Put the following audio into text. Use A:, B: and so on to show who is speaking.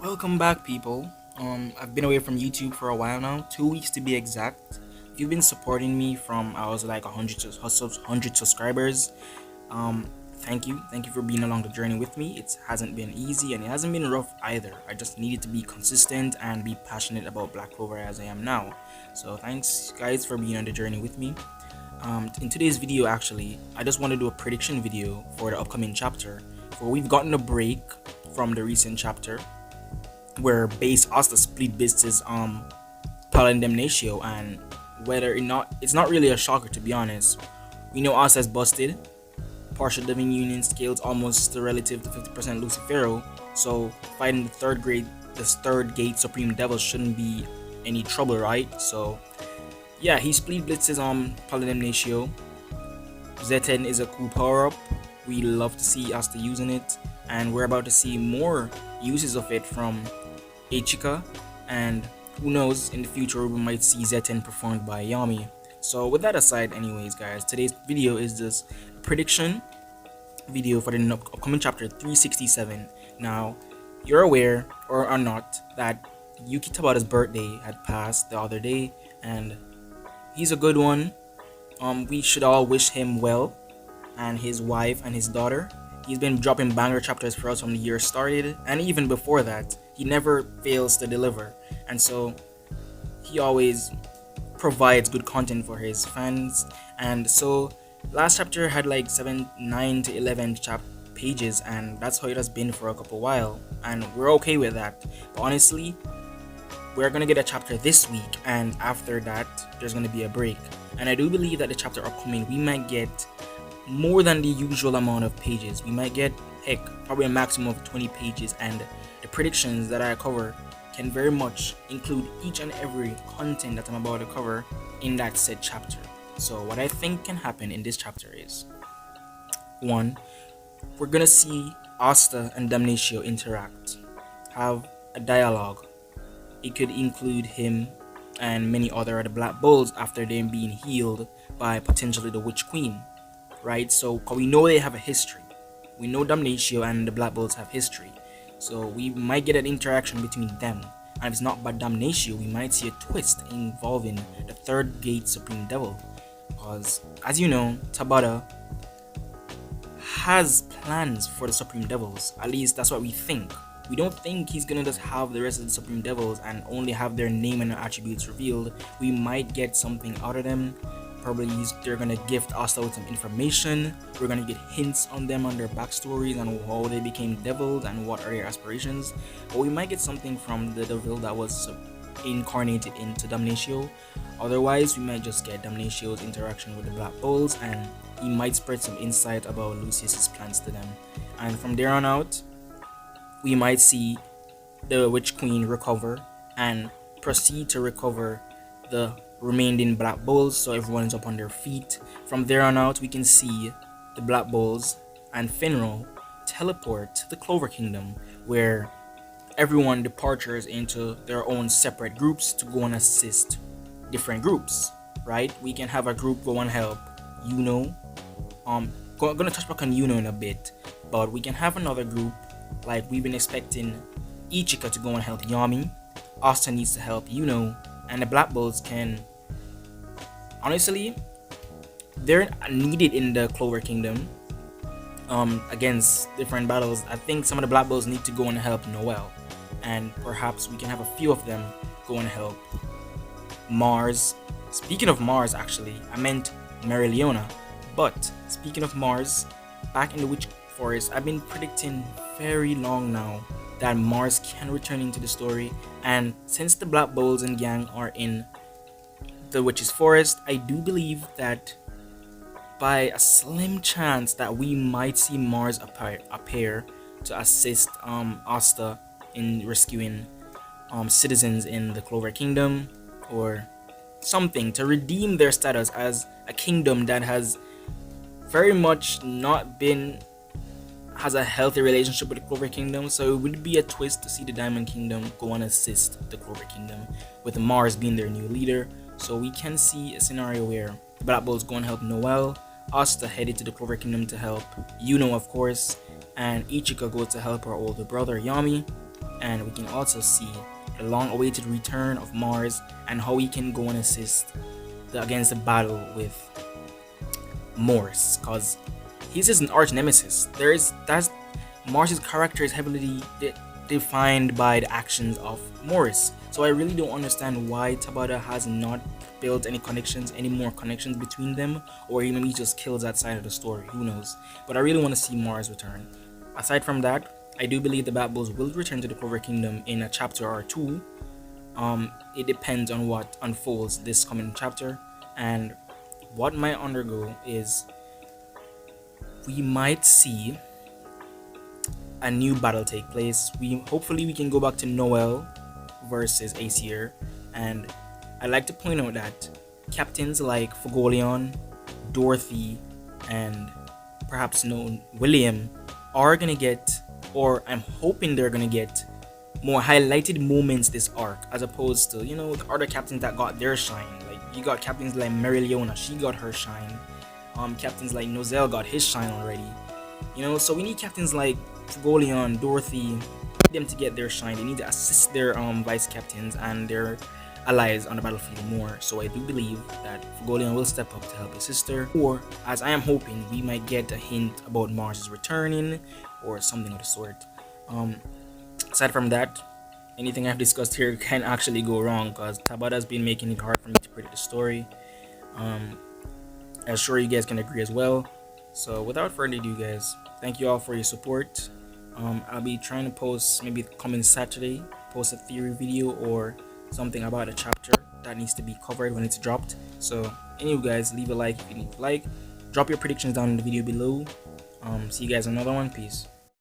A: Welcome back, people. I've been away from YouTube for a while now, 2 weeks to be exact. If you've been supporting me from I was like 100 subscribers, thank you for being along the journey with me. It hasn't been easy and it hasn't been rough either. I just needed to be consistent and be passionate about Black Clover as I am now. So thanks guys for being on the journey with me. In today's video, actually, I just want to do a prediction video for the upcoming chapter. For we've gotten a break from the recent chapter where base Asta split business Paladin Damnatio, and whether or not it's not really a shocker, to be honest. We know Asta is busted, partial Divine Union scales almost relative to 50% Lucifero, so fighting the third gate Supreme Devil shouldn't be any trouble, right? So yeah, he split blitzes on Paladin Damnatio. Z10 is a cool power up. We love to see Asta using it, and we're about to see more uses of it from Ichika, and who knows, in the future we might see Z10 performed by Yami. So with that aside, anyways guys, today's video is this prediction video for the upcoming chapter 367. Now, you're aware or are not that Yuki Tabata's birthday had passed the other day, and he's a good one. We should all wish him well, and his wife and his daughter. He's been dropping banger chapters for us from the year started, and even before that, he never fails to deliver. And so he always provides good content for his fans. And so last chapter had like 9 to 11 pages, and that's how it has been for a couple while, and we're okay with that. But honestly, we're gonna get a chapter this week, and after that there's gonna be a break. And I do believe that the chapter upcoming we might get more than the usual amount of pages. We might get, heck, probably a maximum of 20 pages, and the predictions that I cover can very much include each and every content that I'm about to cover in that said chapter. So what I think can happen in this chapter is, 1, we're gonna see Asta and Damnatio interact, have a dialogue. It could include him and many other of the Black Bulls after them being healed by potentially the Witch Queen, right? So we know they have a history. We know Damnatio and the Black Bulls have history, so we might get an interaction between them. And if it's not by Damnatio, we might see a twist involving the third gate Supreme Devil, because as you know, Tabata has plans for the Supreme Devils. At least that's what we think. We don't think he's gonna just have the rest of the Supreme Devils and only have their name and their attributes revealed. We might get something out of them. Probably they're gonna gift Asta with some information. We're gonna get hints on them, on their backstories, and how they became devils and what are their aspirations. But we might get something from the devil that was incarnated into Damnatio. Otherwise, we might just get Damnatio's interaction with the Black Bulls, and he might spread some insight about Lucius's plans to them. And from there on out, we might see the Witch Queen recover and proceed to recover the remaining Black Bulls, so everyone is up on their feet. From there on out, we can see the Black Bulls and Finro teleport to the Clover Kingdom, where everyone departures into their own separate groups to go and assist different groups, right? We can have a group go and help Yuno. Gonna touch back on Yuno in a bit, but we can have another group, like we've been expecting Ichika to go and help Yami. Asta needs to help Yuno, and the Black Bulls can, honestly, they're needed in the Clover Kingdom against different battles. I think some of the Black Bulls need to go and help Noel, and perhaps we can have a few of them go and help Mars. Speaking of Mars, actually, I meant Marileona. But speaking of Mars, back in the Witch Forest, I've been predicting very long now that Mars can return into the story, and since the Black Bulls and gang are in the Witch's Forest, I do believe that by a slim chance that we might see Mars appear to assist Asta in rescuing citizens in the Clover Kingdom, or something to redeem their status as a kingdom that has very much not been has a healthy relationship with the Clover Kingdom. So it would be a twist to see the Diamond Kingdom go and assist the Clover Kingdom, with Mars being their new leader. So we can see a scenario where the Black Bulls go and help Noel, Asta headed to the Clover Kingdom to help Yuno, of course, and Ichika goes to help her older brother Yami, and we can also see the long-awaited return of Mars and how he can go and assist against the battle with Morse, because he's his arch nemesis. That's Morse's character is heavily defined by the actions of Morris. So I really don't understand why Tabata has not built any more connections between them, or he maybe just kills that side of the story. Who knows? But I really want to see Mars return. Aside from that, I do believe the Bat Bulls will return to the Clover Kingdom in a chapter or two. It depends on what unfolds this coming chapter, and what might undergo is we might see a new battle take place. Hopefully we can go back to Noel versus Aesir, and I'd like to point out that captains like Fogolion, Dorothy, and perhaps known William are gonna get, or I'm hoping they're gonna get, more highlighted moments this arc, as opposed to, the other captains that got their shine. Like, you got captains like Meryliona, she got her shine. Captains like Nozel got his shine already. So we need captains like Fogolion, Dorothy, them to get their shine. They need to assist their vice captains and their allies on the battlefield more. So I do believe that Fogolion will step up to help his sister, or as I am hoping, we might get a hint about Mars returning or something of the sort. Aside from that, anything I've discussed here can actually go wrong, because Tabata's been making it hard for me to predict the story. I'm sure you guys can agree as well. So without further ado, guys, thank you all for your support. I'll be trying to post, maybe coming Saturday, post a theory video or something about a chapter that needs to be covered when it's dropped. So anyway, guys, leave a like if you need to like. Drop your predictions down in the video below. See you guys in another one. Peace.